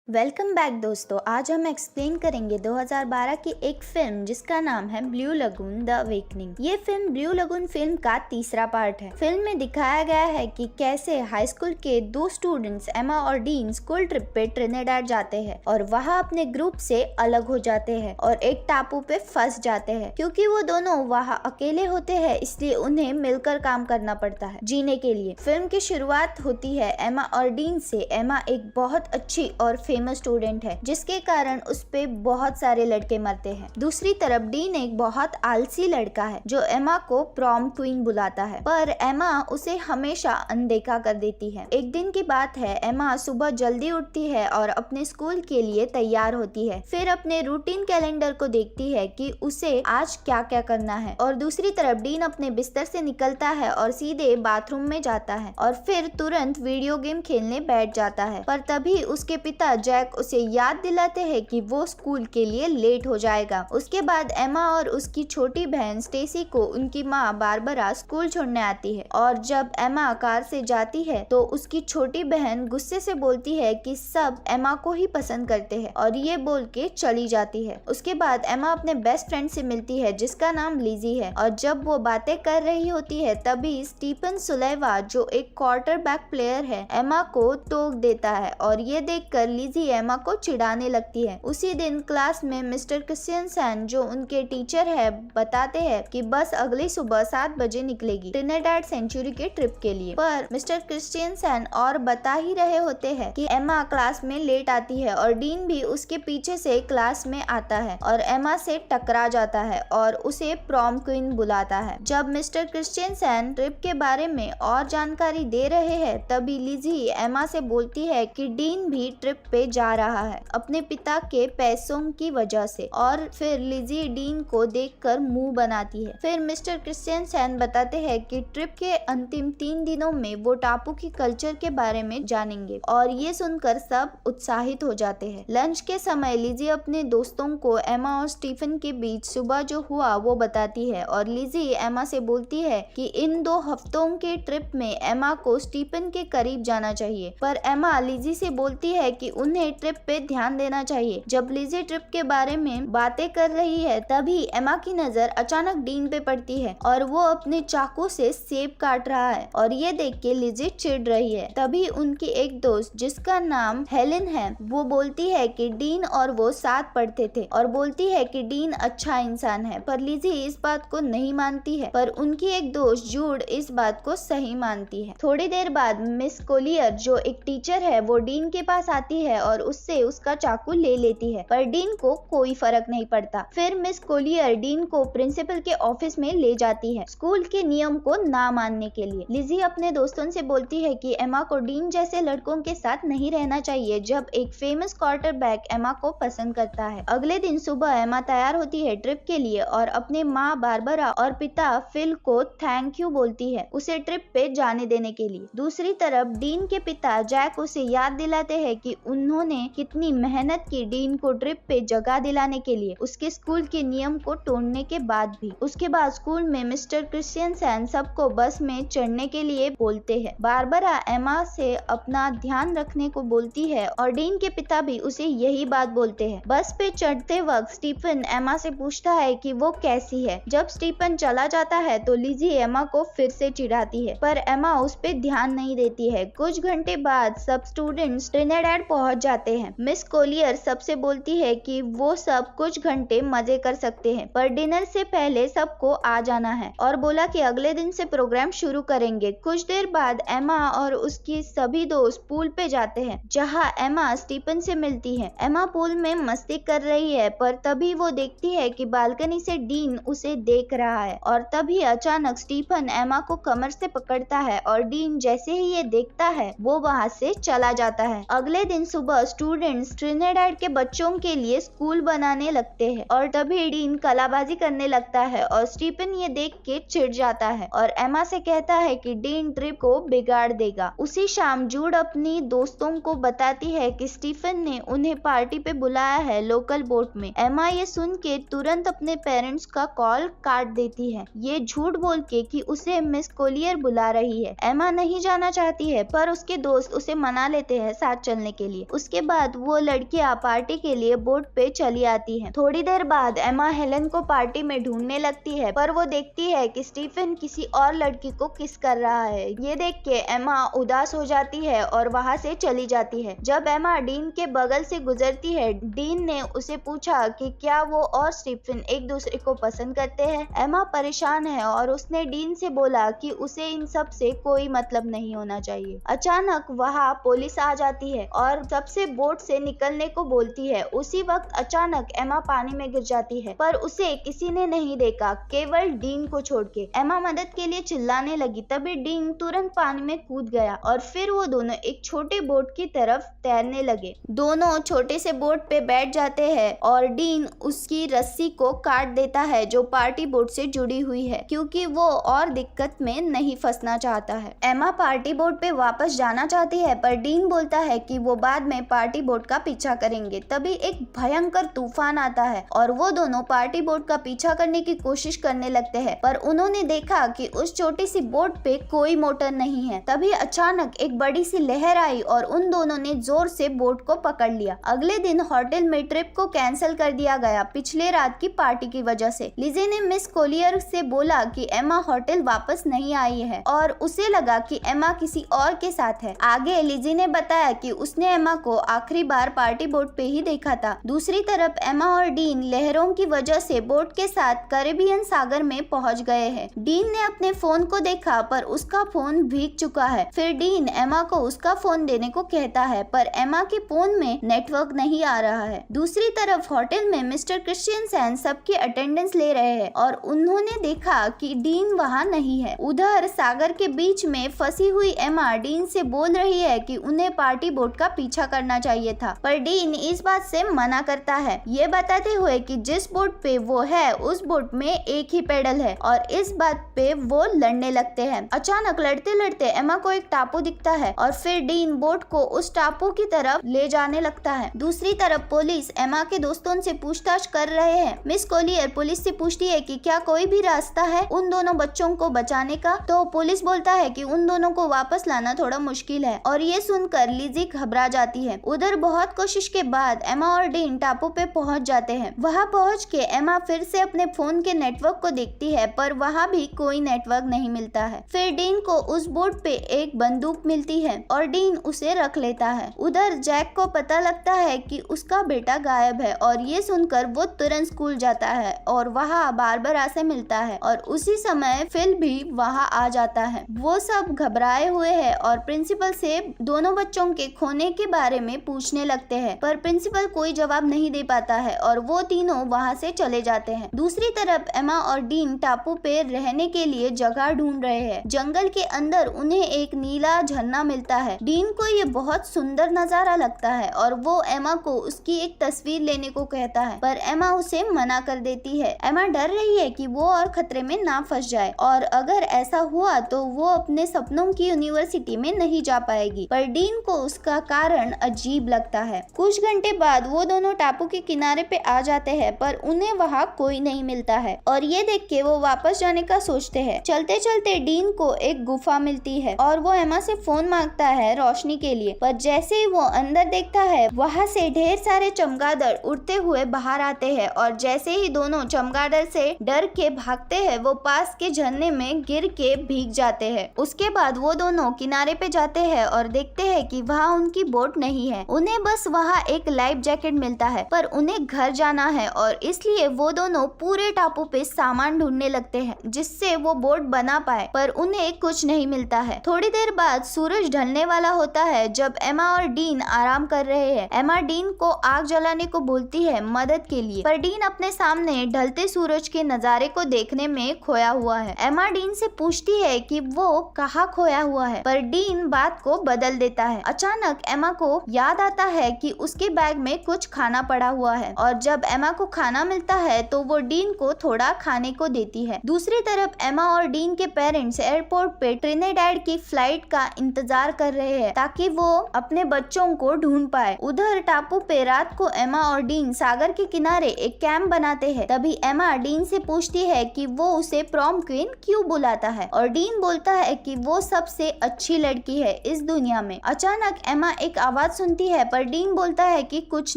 Welcome back दोस्तों। आज हम एक्सप्लेन करेंगे 2012 की एक फिल्म जिसका नाम है ब्लू लगून द अवेकनिंग। ये फिल्म ब्लू लगून फिल्म का तीसरा पार्ट है। फिल्म में दिखाया गया है कि कैसे हाई स्कूल के दो स्टूडेंट्स एमा और डीन स्कूल ट्रिप पे ट्रिनिडाड जाते हैं और वहाँ अपने ग्रुप से अलग हो जाते हैं और एक टापू पे फंस जाते हैं। क्योंकि वो दोनों वहाँ अकेले होते हैं इसलिए उन्हें मिलकर काम करना पड़ता है जीने के लिए। फिल्म की शुरुआत होती है एमा और डीन से। एमा एक बहुत अच्छी और फेमस स्टूडेंट है जिसके कारण उस पे बहुत सारे लड़के मरते हैं। दूसरी तरफ डीन एक बहुत आलसी लड़का है जो एमा को प्रॉम क्वीन बुलाता है, पर एमा उसे हमेशा अनदेखा कर देती है। एक दिन की बात है, एमा सुबह जल्दी उठती है और अपने स्कूल के लिए तैयार होती है। फिर अपने रूटीन कैलेंडर को देखती है कि उसे आज क्या क्या करना है। और दूसरी तरफ डीन अपने बिस्तर से निकलता है और सीधे बाथरूम में जाता है और फिर तुरंत वीडियो गेम खेलने बैठ जाता है। पर तभी उसके पिता जैक उसे याद दिलाते हैं कि वो स्कूल के लिए लेट हो जाएगा। उसके बाद एमा और उसकी छोटी बहन स्टेसी को उनकी माँ बारबरा स्कूल छोड़ने आती है और जब एमा कार से जाती है तो उसकी छोटी बहन गुस्से से बोलती है कि सब एमा को ही पसंद करते हैं और ये बोल के चली जाती है। उसके बाद एमा अपने बेस्ट फ्रेंड से मिलती है जिसका नाम लिजी है और जब वो बातें कर रही होती है तभी स्टीफन सुलेवा जो एक क्वार्टरबैक प्लेयर है एमा को टोक देता है और ये देखकर लिजी एमा को चिढ़ाने लगती है। उसी दिन क्लास में मिस्टर क्रिश्चियनसन जो उनके टीचर है बताते हैं कि बस अगली सुबह 7 बजे निकलेगी ट्रिनिडाड सेंचुरी के ट्रिप के लिए। पर मिस्टर क्रिश्चियनसन और बता ही रहे होते हैं कि एमा क्लास में लेट आती है और डीन भी उसके पीछे से क्लास में आता है और एमा से टकरा जाता है और उसे प्रॉम क्वीन बुलाता है। जब मिस्टर क्रिश्चियनसन ट्रिप के बारे में और जानकारी दे रहे हैं तभी लिजी एमा से बोलती है कि डीन भी ट्रिप पे जा रहा है अपने पिता के पैसों की वजह से और फिर लिजी डीन को देखकर मुंह बनाती है। फिर मिस्टर क्रिश्चियनसन बताते हैं कि ट्रिप के अंतिम 3 दिनों में वो टापू की कल्चर के बारे में जानेंगे और ये सुनकर सब उत्साहित हो जाते हैं। लंच के समय लिजी अपने दोस्तों को एमा और स्टीफन के बीच सुबह जो हुआ वो बताती है और लिजी एमा से बोलती है कि इन 2 हफ्तों के ट्रिप में एमा को स्टीफन के करीब जाना चाहिए। पर एमा लिजी से बोलती है कि उन्हें ट्रिप पे ध्यान देना चाहिए। जब लिजी ट्रिप के बारे में बातें कर रही है तभी एमा की नजर अचानक डीन पे पड़ती है और वो अपने चाकू से सेब काट रहा है और ये देख के लिजी चिढ़ रही है। तभी उनकी एक दोस्त जिसका नाम हेलेन है वो बोलती है कि डीन और वो साथ पढ़ते थे और बोलती है कि डीन अच्छा इंसान है। पर लिजी इस बात को नहीं मानती है, पर उनकी एक दोस्त जूड इस बात को सही मानती है। थोड़ी देर बाद मिस कोलियर जो एक टीचर है वो डीन के पास आती है और उससे उसका चाकू ले लेती है, पर डीन को कोई फर्क नहीं पड़ता। फिर मिस कोलियर डीन को प्रिंसिपल के ऑफिस में ले जाती है स्कूल के नियम को ना मानने के लिए। लिजी अपने दोस्तों से बोलती है कि एमा को डीन जैसे लड़कों के साथ नहीं रहना चाहिए जब एक फेमस क्वार्टरबैक एमा को पसंद करता है। अगले दिन सुबह एमा तैयार होती है ट्रिप के लिए और अपने माँ बारबरा और पिता फिल को थैंक यू बोलती है उसे ट्रिप पे जाने देने के लिए। दूसरी तरफ डीन के पिता जैक उसे याद दिलाते हैं कि उन्होंने कितनी मेहनत की डीन को ट्रिप पे जगह दिलाने के लिए उसके स्कूल के नियम को तोड़ने के बाद भी। उसके बाद स्कूल में मिस्टर क्रिश्चियनसन सबको बस में चढ़ने के लिए बोलते हैं। बारबरा एमा से अपना ध्यान रखने को बोलती है और डीन के पिता भी उसे यही बात बोलते हैं। बस पे चढ़ते वक्त स्टीफन एमा से पूछता है कि वो कैसी है। जब स्टीफन चला जाता है तो लिजी एमा को फिर से चिढ़ाती है, पर एमा उस पे ध्यान नहीं देती है। कुछ घंटे बाद सब स्टूडेंट्स ट्रिनिडाड पहुंच जाते हैं। मिस कोलियर सबसे बोलती है कि वो सब कुछ घंटे मजे कर सकते हैं, पर डिनर से पहले सबको आ जाना है और बोला कि अगले दिन से प्रोग्राम शुरू करेंगे। कुछ देर बाद एमा और उसकी सभी दोस्त पूल पे जाते हैं जहां एमा स्टीफन से मिलती है। एमा पूल में मस्ती कर रही है, पर तभी वो देखती है कि बालकनी से डीन उसे देख रहा है और तभी अचानक स्टीफन एमा को कमर से पकड़ता है और डीन जैसे ही ये देखता है वो वहाँ से चला जाता है। अगले दिन सुबह स्टूडेंट्स ट्रिनिडाड के बच्चों के लिए स्कूल बनाने लगते हैं और तभी डीन कलाबाजी करने लगता है और स्टीफन ये देख के चिढ़ जाता है और एमा से कहता है कि डीन ट्रिप को बिगाड़ देगा। उसी शाम जूड अपनी दोस्तों को बताती है कि स्टीफन ने उन्हें पार्टी पे बुलाया है लोकल बोट में। एमा ये सुन के तुरंत अपने पेरेंट्स का कॉल काट देती है, ये झूठ बोल के कि उसे मिस कोलियर बुला रही है। एमा नहीं जाना चाहती है पर उसके दोस्त उसे मना लेते हैं साथ चलने के लिए। उसके बाद वो लड़कियां पार्टी के लिए बोट पे चली आती हैं। थोड़ी देर बाद एमा हेलन को पार्टी में ढूंढने लगती है, पर वो देखती है कि स्टीफन किसी और लड़की को किस कर रहा है। ये देख के एमा उदास हो जाती है और वहाँ से चली जाती है। जब एमा डीन के बगल से गुजरती है, डीन ने उसे पूछा कि क्या वो और स्टीफन एक दूसरे को पसंद करते हैं। एमा परेशान है और उसने डीन से बोला कि उसे इन सब से कोई मतलब नहीं होना चाहिए। अचानक वहाँ पुलिस आ जाती है और सबसे बोट से निकलने को बोलती है। उसी वक्त अचानक एमा पानी में गिर जाती है, पर उसे किसी ने नहीं देखा, केवल डीन को छोड़ के। एमा मदद के लिए चिल्लाने लगी, तभी डीन तुरंत पानी में कूद गया और फिर वो दोनों एक छोटे बोट की तरफ तैरने लगे। दोनों छोटे से बोट पे बैठ जाते हैं और डीन उसकी रस्सी को काट देता है जो पार्टी बोट से जुड़ी हुई है, क्योंकि वो और दिक्कत में नहीं फंसना चाहता है। एमा पार्टी बोट पे वापस जाना चाहती है, पर डीन बोलता है कि वो बाद में पार्टी बोट का पीछा करेंगे। तभी एक भयंकर तूफान आता है और वो दोनों पार्टी बोट का पीछा करने की कोशिश करने लगते हैं, पर उन्होंने देखा कि उस छोटी सी बोट पे कोई मोटर नहीं है। तभी अचानक एक बड़ी सी लहर आई और उन दोनों ने जोर से बोट को पकड़ लिया। अगले दिन होटल में ट्रिप को कैंसिल कर दिया गया पिछले रात की पार्टी की वजह से। लिजी ने मिस कोलियर से बोला कि एमा होटल वापस नहीं आई है और उसे लगा कि एमा किसी और के साथ है। आगे लिजी ने बताया कि उसने एमा को आखिरी बार पार्टी बोट पे ही देखा था। दूसरी तरफ एमा और डीन लहरों की वजह से बोट के साथ कैरेबियन सागर में पहुंच गए हैं। डीन ने अपने फोन को देखा, पर उसका फोन भीग चुका है। फिर डीन एमा को उसका फोन देने को कहता है, पर एमा के फोन में नेटवर्क नहीं आ रहा है। दूसरी तरफ होटल में मिस्टर क्रिश्चियनसन सबकी अटेंडेंस ले रहे हैं और उन्होंने देखा कि डीन वहाँ नहीं है। उधर सागर के बीच में फंसी हुई एमा डीन से बोल रही है कि उन्हें पार्टी बोट का पीछा करना चाहिए था, पर डीन इस बात से मना करता है, ये बताते हुए कि जिस बोट पे वो है उस बोट में एक ही पेडल है, और इस बात पे वो लड़ने लगते हैं। अचानक लड़ते लड़ते एमा को एक टापू दिखता है और फिर डीन बोट को उस टापू की तरफ ले जाने लगता है। दूसरी तरफ पुलिस एमा के दोस्तों से पूछताछ कर रहे हैं। मिस कोलियर पुलिस से पूछती है कि क्या कोई भी रास्ता है उन दोनों बच्चों को बचाने का, तो पुलिस बोलता है कि उन दोनों को वापस लाना थोड़ा मुश्किल है, और ये सुनकर लिजी घबरा जाती है। उधर बहुत कोशिश के बाद एमा और डीन टापू पे पहुंच जाते हैं। वहां पहुंच के एमा फिर से अपने फोन के नेटवर्क को देखती है, पर वहां भी कोई नेटवर्क नहीं मिलता है। फिर डीन को उस बोट पे एक बंदूक मिलती है और डीन उसे रख लेता है। उधर जैक को पता लगता है कि उसका बेटा गायब है और ये सुनकर वो तुरंत स्कूल जाता है और वहाँ बारबरा से मिलता है, और उसी समय फिल भी वहाँ आ जाता है। वो सब घबराए हुए हैं और प्रिंसिपल से दोनों बच्चों के खोने के बारे में पूछने लगते हैं, पर प्रिंसिपल कोई जवाब नहीं दे पाता है और वो तीनों वहाँ से चले जाते हैं। दूसरी तरफ एमा और डीन टापू पे रहने के लिए जगह ढूंढ रहे हैं। जंगल के अंदर उन्हें एक नीला झरना मिलता है। डीन को ये बहुत सुंदर नजारा लगता है और वो एमा को उसकी एक तस्वीर लेने को कहता है, पर एमा उसे मना कर देती है। एमा डर रही है कि वो और खतरे में ना फंस जाए, और अगर ऐसा हुआ तो वो अपने सपनों की यूनिवर्सिटी में नहीं जा पाएगी। पर डीन को उसका कारण अजीब लगता है। कुछ घंटे बाद वो दोनों टापू के किनारे पे आ जाते हैं, पर उन्हें वहाँ कोई नहीं मिलता है और ये देख के वो वापस जाने का सोचते हैं। चलते चलते डीन को एक गुफा मिलती है और वो एमा से फोन मांगता है रोशनी के लिए, पर जैसे ही वो अंदर देखता है वहाँ से ढेर सारे चमगादड़ उड़ते हुए बाहर आते हैं, और जैसे ही दोनों चमगादड़ से डर के भागते हैं वो पास के झरने में गिर के भीग जाते हैं। उसके बाद वो दोनों किनारे पे जाते हैं और देखते हैं कि वहाँ उनकी बोट नहीं है। उन्हें बस वहाँ एक लाइफ जैकेट मिलता है, पर उन्हें घर जाना है और इसलिए वो दोनों पूरे टापू पे सामान ढूंढने लगते हैं जिससे वो बोट बना पाए, पर उन्हें कुछ नहीं मिलता है। थोड़ी देर बाद सूरज ढलने वाला होता है जब एमा और डीन आराम कर रहे हैं। एमा डीन को आग जलाने को बोलती है मदद के लिए, पर डीन अपने सामने ढलते सूरज के नजारे को देखने में खोया हुआ है। एमा डीन से पूछती है कि वो कहाँ खोया हुआ है, पर डीन बात को बदल देता है। अचानक एमा को याद आता है कि उसके बैग में कुछ खाना पड़ा हुआ है, और जब एमा को खाना मिलता है तो वो डीन को थोड़ा खाने को देती है। दूसरी तरफ एमा और डीन के पेरेंट्स एयरपोर्ट पे ट्रिनिडाड की फ्लाइट का इंतजार कर रहे हैं ताकि वो अपने बच्चों को ढूंढ पाए। उधर टापू पे रात को एमा और डीन सागर के किनारे एक कैंप बनाते हैं। तभी एमा डीन से पूछती है कि वो उसे प्रॉम क्वीन क्यों बुलाता है, और डीन बोलता है कि वो सबसे अच्छी लड़की है इस दुनिया में। अचानक एमा एक आवाज आवाज सुनती है पर डीन बोलता है कि कुछ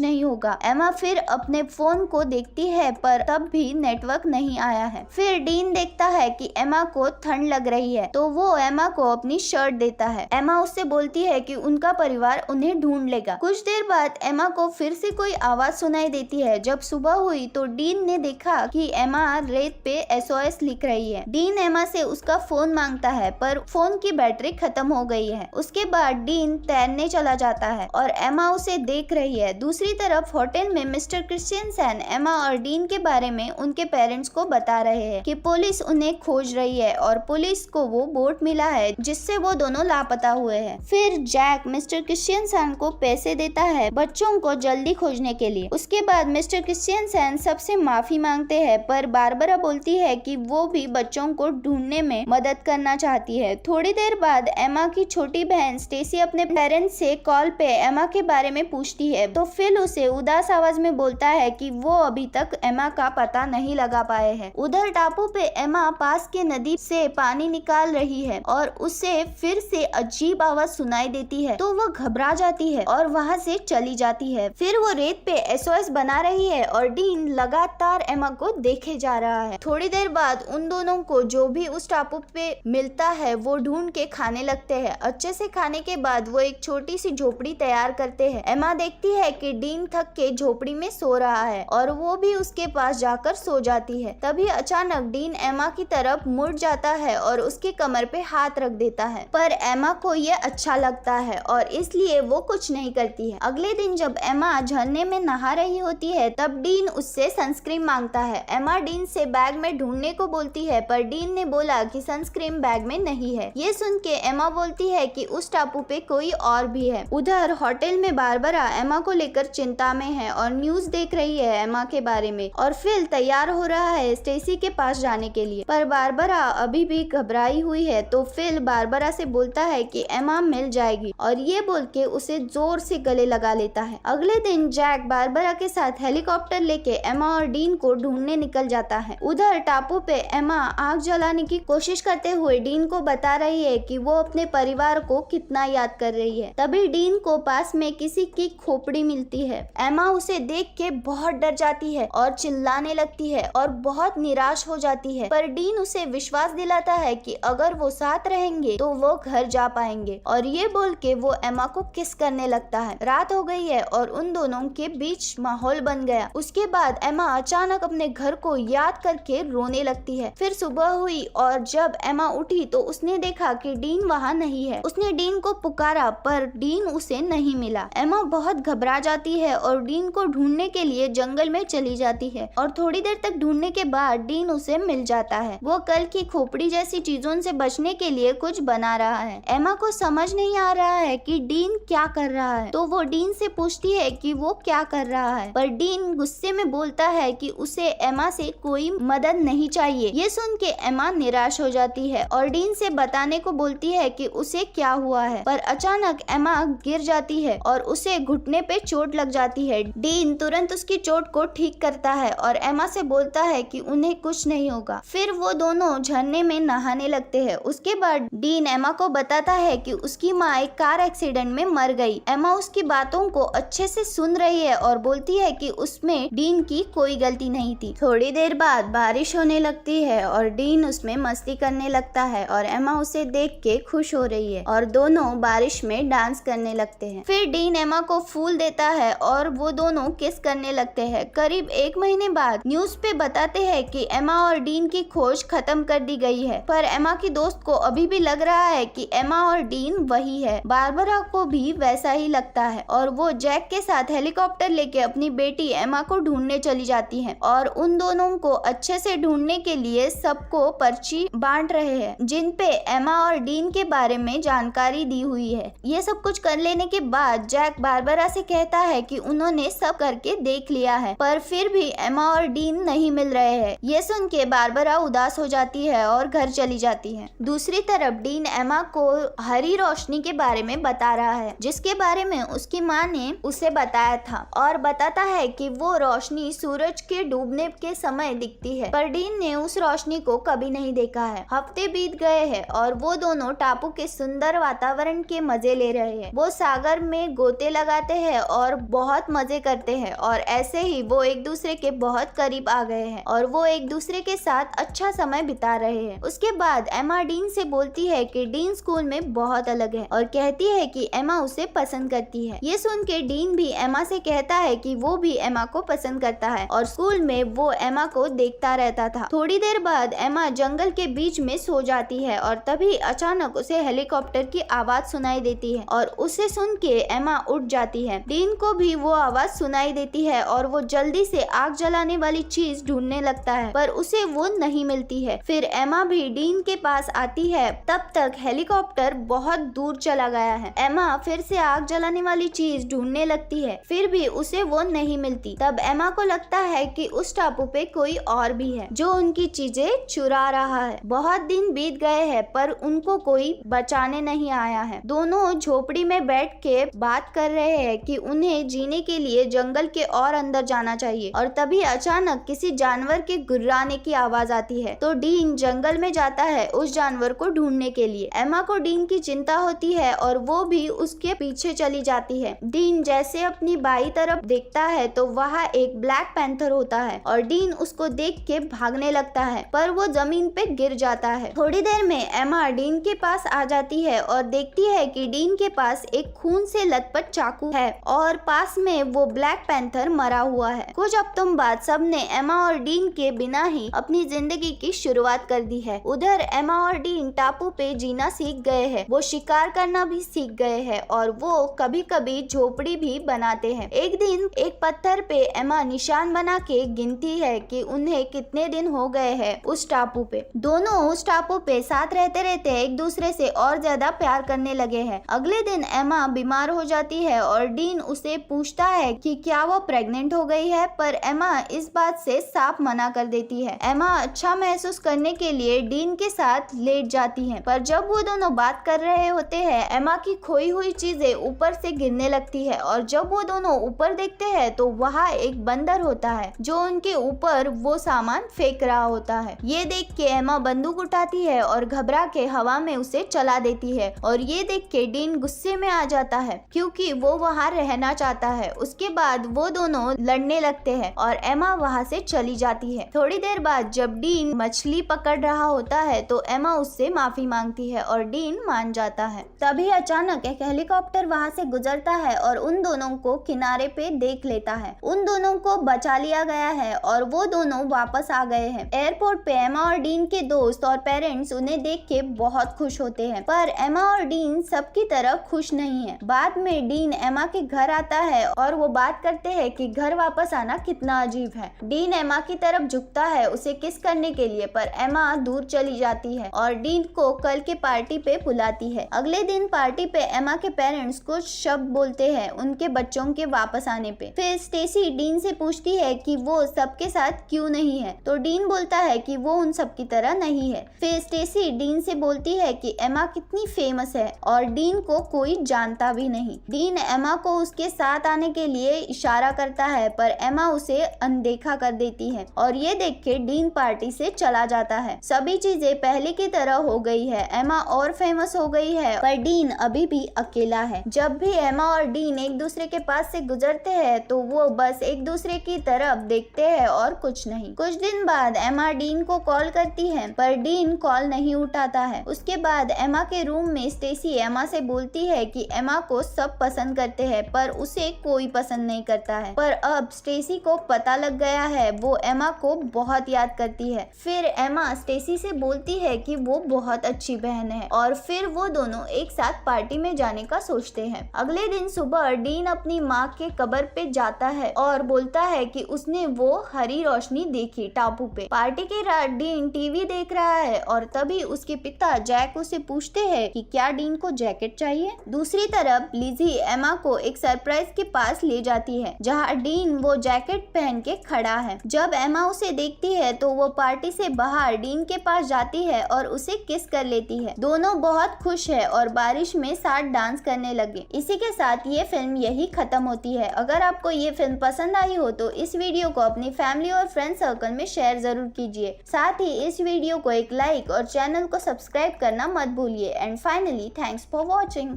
नहीं होगा। एमा फिर अपने फोन को देखती है पर तब भी नेटवर्क नहीं आया है। फिर डीन देखता है कि एमा को ठंड लग रही है तो वो एमा को अपनी शर्ट देता है। एमा उससे बोलती है कि उनका परिवार उन्हें ढूंढ लेगा। कुछ देर बाद एमा को फिर से कोई आवाज सुनाई देती है। जब सुबह हुई तो डीन ने देखा कि एमा रेत पे SOS लिख रही है। डीन एमा से उसका फोन मांगता है पर फोन की बैटरी खत्म हो गई है। उसके बाद डीन तैरने चला जाता है और एमा उसे देख रही है। दूसरी तरफ होटल में मिस्टर क्रिश्चियनसन एमा और डीन के बारे में उनके पेरेंट्स को बता रहे हैं कि पुलिस उन्हें खोज रही है और पुलिस को वो बोट मिला है जिससे वो दोनों लापता हुए हैं। फिर जैक मिस्टर क्रिश्चियनसन को पैसे देता है बच्चों को जल्दी खोजने के लिए। उसके बाद मिस्टर क्रिश्चियनसन सबसे माफी मांगते हैं पर बारबरा बोलती है कि वो भी बच्चों को ढूंढने में मदद करना चाहती है। थोड़ी देर बाद एमा की छोटी बहन स्टेसी अपने पेरेंट्स से कॉल पे एमा के बारे में पूछती है तो फिल उसे उदास आवाज में बोलता है कि वो अभी तक एमा का पता नहीं लगा पाए हैं। उधर टापू पे एमा पास के नदी से पानी निकाल रही है और उसे फिर से अजीब आवाज सुनाई देती है तो वो घबरा जाती है और वहाँ से चली जाती है। फिर वो रेत पे SOS बना रही है और डीन लगातार एमा को देखे जा रहा है। थोड़ी देर बाद उन दोनों को जो भी उस टापू पे मिलता है वो ढूंढ के खाने लगते हैं। अच्छे से खाने के बाद वो एक छोटी सी झोपड़ी तैयार करते हैं। एमा देखती है कि डीन थक के झोपड़ी में सो रहा है और वो भी उसके पास जाकर सो जाती है। तभी अचानक डीन एमा की तरफ मुड़ जाता है और उसके कमर पे हाथ रख देता है पर एमा को ये अच्छा लगता है और इसलिए वो कुछ नहीं करती है। अगले दिन जब एमा झरने में नहा रही होती है तब डीन उससे सनस्क्रीन मांगता है। एमा डीन से बैग में ढूंढने को बोलती है पर डीन ने बोला कि सनस्क्रीन बैग में नहीं है। ये सुन के एमा बोलती है कि उस टापू पे कोई और भी है। उधर होटल में बारबरा एमा को लेकर चिंता में है और न्यूज देख रही है एमा के बारे में और फिल तैयार हो रहा है स्टेसी के पास जाने के लिए पर बारबरा अभी भी घबराई हुई है तो फिल बारबरा से बोलता है कि एमा मिल जाएगी और ये बोल के उसे जोर से गले लगा लेता है। अगले दिन जैक बारबरा के साथ हेलीकॉप्टर लेके एमा और डीन को ढूंढने निकल जाता है। उधर टापू पे एमा आग जलाने की कोशिश करते हुए डीन को बता रही है कि वो अपने परिवार को कितना याद कर रही है। तभी डीन को पास में किसी की खोपड़ी मिलती है। एमा उसे देख के बहुत डर जाती है और चिल्लाने लगती है और बहुत निराश हो जाती है पर डीन उसे विश्वास दिलाता है कि अगर वो साथ रहेंगे तो वो घर जा पाएंगे और ये बोल के वो एमा को किस करने लगता है। रात हो गई है और उन दोनों के बीच माहौल बन गया। उसके बाद एमा अचानक अपने घर को याद करके रोने लगती है। फिर सुबह हुई और जब एमा उठी तो उसने देखा कि डीन वहाँ नहीं है। उसने डीन को पुकारा पर डीन उसे नहीं मिला। एमा बहुत घबरा जाती है और डीन को ढूंढने के लिए जंगल में चली जाती है और थोड़ी देर तक ढूंढने के बाद डीन उसे मिल जाता है। वो कल की खोपड़ी जैसी चीजों से बचने के लिए कुछ बना रहा है। एमा को समझ नहीं आ रहा है कि डीन क्या कर रहा है तो वो डीन से पूछती है कि वो क्या कर रहा है पर डीन गुस्से में बोलता है कि उसे एमा से कोई मदद नहीं चाहिए। ये सुन के एमा निराश हो जाती है और डीन से बताने को बोलती है कि उसे क्या हुआ है पर अचानक एमा गिर जाती है और उसे घुटने पे चोट लग जाती है। डीन तुरंत उसकी चोट को ठीक करता है और एमा से बोलता है कि उन्हें कुछ नहीं होगा। फिर वो दोनों झरने में नहाने लगते हैं। उसके बाद डीन एमा को बताता है कि उसकी माँ एक कार एक्सीडेंट में मर गई। एमा उसकी बातों को अच्छे से सुन रही है और बोलती है कि उसमें डीन की कोई गलती नहीं थी। थोड़ी देर बाद बारिश होने लगती है और डीन उसमें मस्ती करने लगता है और एमा उसे देख के खुश हो रही है और दोनों बारिश में डांस करने लगते हैं। फिर डीन एमा को फूल देता है और वो दोनों किस करने लगते हैं। करीब 1 महीने बाद न्यूज पे बताते हैं कि एमा और डीन की खोज खत्म कर दी गई है पर एमा की दोस्त को अभी भी लग रहा है कि एमा और डीन वही है। बारबरा को भी वैसा ही लगता है और वो जैक के साथ हेलीकॉप्टर लेके अपनी बेटी एमा को ढूंढने चली जाती है और उन दोनों को अच्छे से ढूंढने के लिए सबको पर्ची बांट रहे हैं जिन पे एमा और डीन के बारे में जानकारी दी हुई है। ये सब कुछ कर लेने के बाद जैक बारबरा से कहता है कि उन्होंने सब करके देख लिया है पर फिर भी एमा और डीन नहीं मिल रहे हैं। ये सुन के बारबरा उदास हो जाती है और घर चली जाती है। दूसरी तरफ डीन एमा को हरी रोशनी के बारे में बता रहा है जिसके बारे में उसकी माँ ने उसे बताया था और बताता है कि वो रोशनी सूरज के डूबने के समय दिखती है पर डीन ने उस रोशनी को कभी नहीं देखा है। हफ्ते बीत गए हैं और वो दोनों टापू के सुंदर वातावरण के मजे ले रहे हैं। वो सागर सागर में गोते लगाते हैं और बहुत मजे करते हैं और ऐसे ही वो एक दूसरे के बहुत करीब आ गए हैं और वो एक दूसरे के साथ अच्छा समय बिता रहे हैं। उसके बाद एमा डीन से बोलती है कि डीन स्कूल में बहुत अलग है और कहती है कि एमा उसे पसंद करती है। ये सुन के डीन भी एमा से कहता है कि वो भी एमा को पसंद करता है और स्कूल में वो एमा को देखता रहता था। थोड़ी देर बाद एमा जंगल के बीच में सो जाती है और तभी अचानक उसे हेलीकॉप्टर की आवाज सुनाई देती है और उसे सुन के एमा उठ जाती है। डीन को भी वो आवाज सुनाई देती है और वो जल्दी से आग जलाने वाली चीज ढूंढने लगता है पर उसे वो नहीं मिलती है। फिर एमा भी डीन के पास आती है। तब तक हेलीकॉप्टर बहुत दूर चला गया है। एमा फिर से आग जलाने वाली चीज ढूंढने लगती है फिर भी उसे वो नहीं मिलती। तब एमा को लगता है कि उस टापू पे कोई और भी है जो उनकी चीजें चुरा रहा है। बहुत दिन बीत गए हैं पर उनको कोई बचाने नहीं आया है। दोनों झोपड़ी में बैठ के बात कर रहे हैं कि उन्हें जीने के लिए जंगल के और अंदर जाना चाहिए और तभी अचानक किसी जानवर के गुर्राने की आवाज आती है तो डीन जंगल में जाता है उस जानवर को ढूंढने के लिए। एमा को डीन की चिंता होती है और वो भी उसके पीछे चली जाती है। डीन जैसे अपनी बाई तरफ देखता है तो वहाँ एक ब्लैक पैंथर होता है और डीन उसको देख के भागने लगता है पर वो जमीन पे गिर जाता है। थोड़ी देर में एमा डीन के पास आ जाती है और देखती है कि डीन के पास एक खून से लथपथ चाकू है और पास में वो ब्लैक पैंथर मरा हुआ है। कुछ हफ्तों बाद सबने एमा और डीन के बिना ही अपनी जिंदगी की शुरुआत कर दी है। उधर एमा और डीन टापू पे जीना सीख गए हैं। वो शिकार करना भी सीख गए हैं और वो कभी कभी झोपड़ी भी बनाते हैं। एक दिन एक पत्थर पे एमा निशान बना के गिनती है कि उन्हें कितने दिन हो गए हैं उस टापू पे। दोनों उस टापू पे साथ रहते रहते एक दूसरे से और ज्यादा प्यार करने लगे हैं। अगले दिन एमा बीमार हो जाती है और डीन उसे पूछता है कि क्या वो प्रेग्नेंट हो गई है पर एमा इस बात से साफ मना कर देती है। एमा अच्छा महसूस करने के लिए डीन के साथ लेट जाती है पर जब वो दोनों बात कर रहे होते हैं एमा की खोई हुई चीजें ऊपर से गिरने लगती है और जब वो दोनों ऊपर देखते हैं तो वहाँ एक बंदर होता है जो उनके ऊपर वो सामान फेंक रहा होता है। ये देख के एमा बंदूक उठाती है और घबरा के हवा में उसे चला देती है और ये देख के डीन गुस्से में आ जाता है क्योंकि वो वहाँ रहना चाहता है। उसके बाद वो दोनों लड़ने लगते हैं और एमा वहाँ से चली जाती है। थोड़ी देर बाद जब डीन मछली पकड़ रहा होता है तो एमा उससे माफी मांगती है और डीन मान जाता है। तभी अचानक एक हेलीकॉप्टर वहाँ से गुजरता है और उन दोनों को किनारे पे देख लेता है। उन दोनों को बचा लिया गया है और वो दोनों वापस आ गए हैं। एयरपोर्ट पे एमा और डीन के दोस्त और पेरेंट्स उन्हें देख के बहुत खुश होते हैं पर एमा और डीन सबकी तरह खुश नहीं है। बाद में डीन एमा के घर आता है और वो बात करते हैं कि घर वापस आना कितना अजीब है। डीन एमा की तरफ झुकता है उसे किस करने के लिए पर एमा दूर चली जाती है और डीन को कल के पार्टी पे बुलाती है। अगले दिन पार्टी पे एमा के पेरेंट्स कुछ शब्द बोलते हैं उनके बच्चों के वापस आने पे। फिर स्टेसी डीन से पूछती है कि वो सबके साथ क्यों नहीं है तो डीन बोलता है कि वो उन सब की तरह नहीं है। फिर स्टेसी डीन से बोलती है कि एमा कितनी फेमस है और डीन को कोई जानता भी नहीं। डीन एमा को उसके साथ आने के लिए इशारा करता है पर एमा उसे अनदेखा कर देती है और ये देख के डीन पार्टी से चला जाता है। सभी चीजें पहले की तरह हो गई है। एमा और फेमस हो गई है पर डीन अभी भी अकेला है। जब भी एमा और डीन एक दूसरे के पास से गुजरते हैं तो वो बस एक दूसरे की तरफ देखते हैं और कुछ नहीं। कुछ दिन बाद एमा डीन को कॉल करती है पर डीन कॉल नहीं उठाता है। उसके बाद एमा के रूम में स्टेसी एमा से बोलती है कि एमा को सब पसंद करते हैं पर उसे कोई पसंद नहीं करता है। पर अब स्टेसी को पता लग गया है वो एमा को बहुत याद करती है। फिर एमा स्टेसी से बोलती है कि वो बहुत अच्छी बहन है और फिर वो दोनों एक साथ पार्टी में जाने का सोचते हैं। अगले दिन सुबह डीन अपनी माँ के कब्र पे जाता है और बोलता है कि उसने वो हरी रोशनी देखी टापू पे। पार्टी के रात डीन टीवी देख रहा है और तभी उसके पिता जैक उसे पूछते हैं कि क्या डीन को जैकेट चाहिए। दूसरी तरफ लिजी एमा को एक सरप्राइज के पास ले जाती है जहाँ डीन वो जैकेट पहन के खड़ा है। जब एमा उसे देखती है तो वो पार्टी से बाहर डीन के पास जाती है और उसे किस कर लेती है। दोनों बहुत खुश है और बारिश में साथ डांस करने लगे। इसी के साथ ये फिल्म यही खत्म होती है। अगर आपको ये फिल्म पसंद आई हो तो इस वीडियो को अपनी फैमिली और फ्रेंड सर्कल में शेयर जरूर कीजिए। साथ ही इस वीडियो को एक लाइक और चैनल को सब्सक्राइब करना मत भूलिए। And finally thanks for watching.